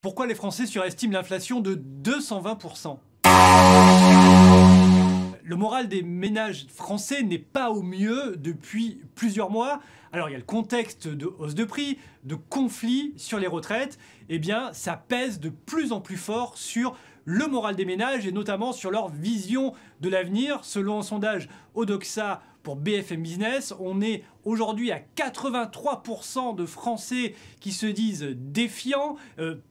Pourquoi les Français surestiment l'inflation de 220%? Le moral des ménages français n'est pas au mieux depuis plusieurs mois. Alors il y a le contexte de hausse de prix, de conflits sur les retraites. Eh bien ça pèse de plus en plus fort sur le moral des ménages et notamment sur leur vision de l'avenir. Selon un sondage Odoxa pour BFM Business, on est aujourd'hui à 83% de Français qui se disent défiants,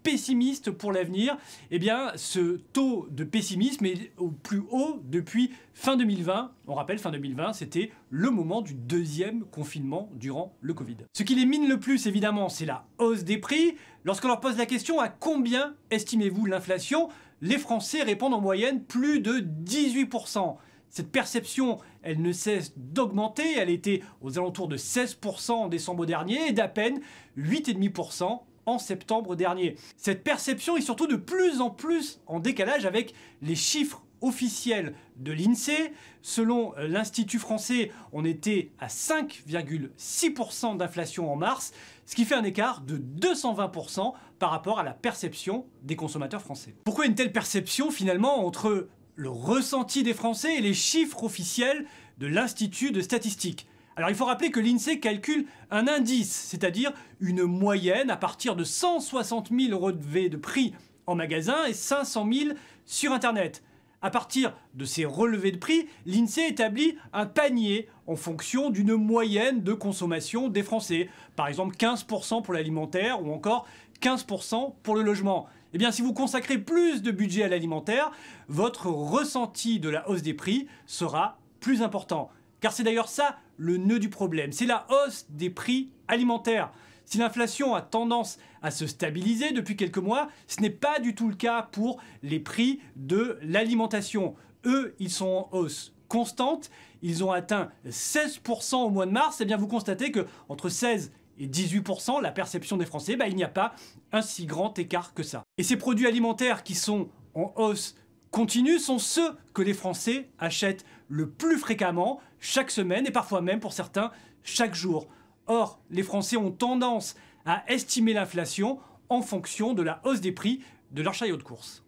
pessimistes pour l'avenir. Eh bien, ce taux de pessimisme est au plus haut depuis fin 2020. On rappelle, fin 2020, c'était le moment du deuxième confinement durant le Covid. Ce qui les mine le plus, évidemment, c'est la hausse des prix. Lorsqu'on leur pose la question à combien estimez-vous l'inflation, les Français répondent en moyenne plus de 18%. Cette perception, elle ne cesse d'augmenter. Elle était aux alentours de 16% en décembre dernier et d'à peine 8,5% en septembre dernier. Cette perception est surtout de plus en plus en décalage avec les chiffres officiels de l'INSEE. Selon l'Institut français, on était à 5,6% d'inflation en mars, ce qui fait un écart de 220% par rapport à la perception des consommateurs français. Pourquoi une telle perception finalement entre le ressenti des Français et les chiffres officiels de l'Institut de statistique? Alors il faut rappeler que l'INSEE calcule un indice, c'est-à-dire une moyenne à partir de 160 000 relevés de prix en magasin et 500 000 sur Internet. À partir de ces relevés de prix, l'INSEE établit un panier en fonction d'une moyenne de consommation des Français. Par exemple 15% pour l'alimentaire ou encore 15% pour le logement. Eh bien, si vous consacrez plus de budget à l'alimentaire, votre ressenti de la hausse des prix sera plus important. Car c'est d'ailleurs ça le nœud du problème, c'est la hausse des prix alimentaires. Si l'inflation a tendance à se stabiliser depuis quelques mois, ce n'est pas du tout le cas pour les prix de l'alimentation. Eux, ils sont en hausse constante, ils ont atteint 16% au mois de mars. Eh bien, vous constatez que entre 16 et 18%, la perception des Français, il n'y a pas un si grand écart que ça. Et ces produits alimentaires qui sont en hausse continue sont ceux que les Français achètent le plus fréquemment, chaque semaine et parfois même pour certains, chaque jour. Or, les Français ont tendance à estimer l'inflation en fonction de la hausse des prix de leur chariot de course.